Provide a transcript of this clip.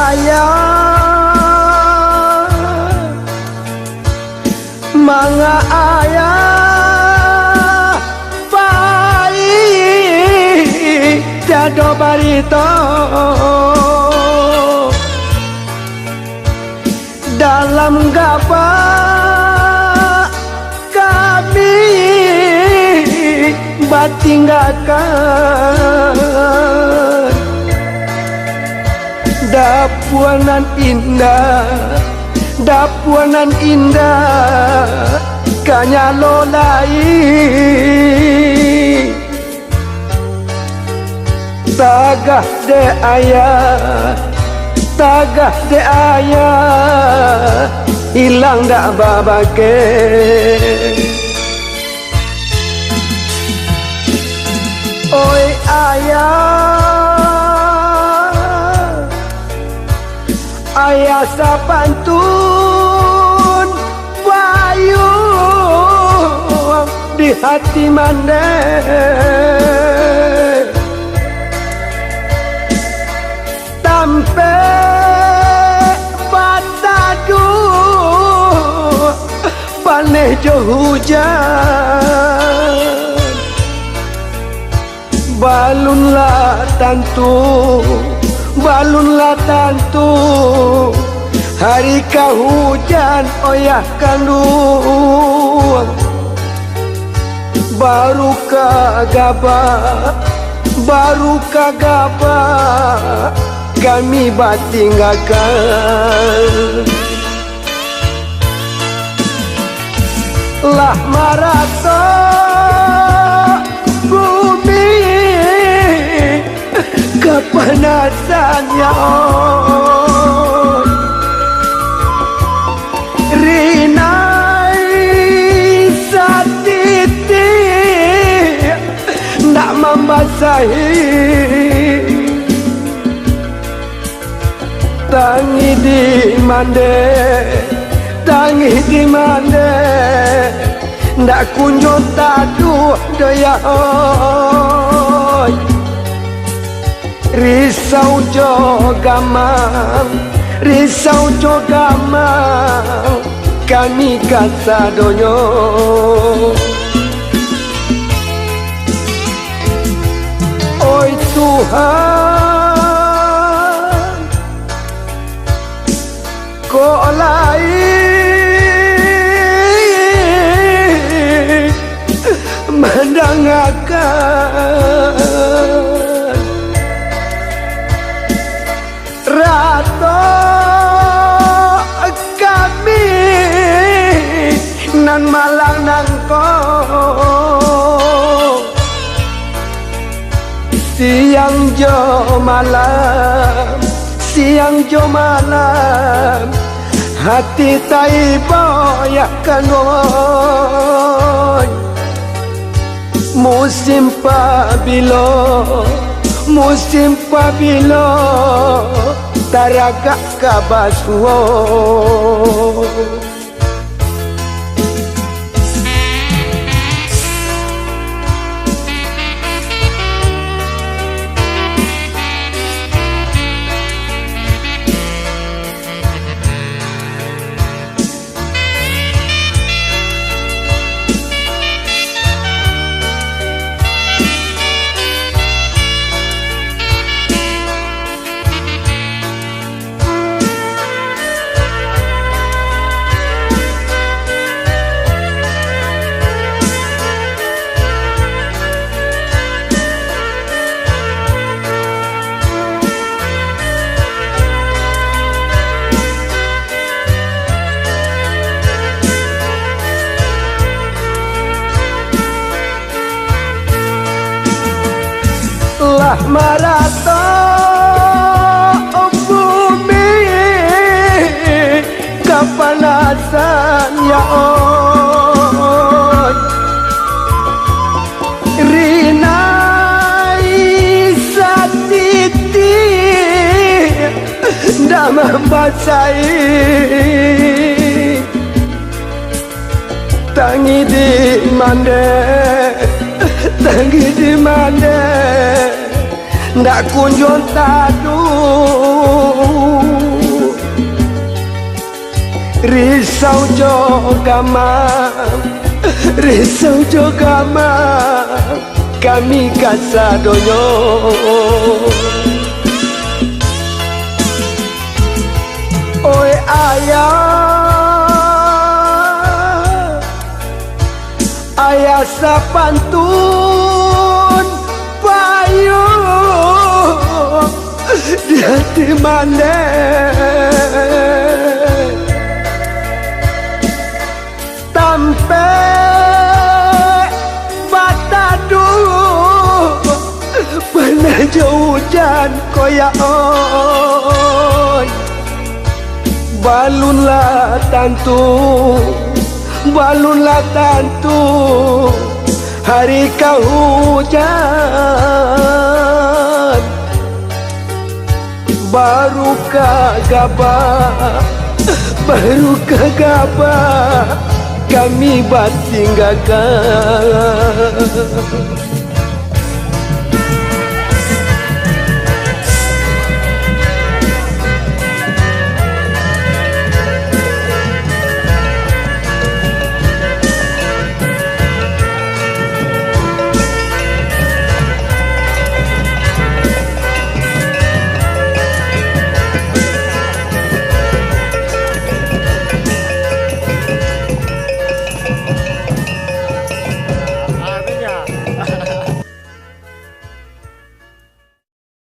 ayah manga ayah pai jado barito dalam gapa kami batinggakan dapuanan indah kanyalolai tagah de ayah hilang dak babake oi ayah sapantun bayu di hati mande tampe patadu paneh jo hujan balunlah tantu hari hujan oyah kandung baru kagaba kami batinggakan lah marato bumi kepanasan ya rinai satiti ndak membasahi tangi di mande ndak kunjung tadu doya oi risau jogamang kami kata donyo oi Tuhan kok lain mendengarkan rato kami nan malang nangko siang jo malam hati tai boyak kanoy musim pabilo taragak kabasuo lah marato bumi kepanasan ya oi rinai satiti ndak membasahi tangi di mande ndak kunjung tadu risau juga mam, risau juga mam, kami kasadonyo. Oi ayah, ayah sapantun payu di hati mana tampe batadu pernah hujan koya oi balunlah tantu hari kau hujan baru kagabah kami batinggakan.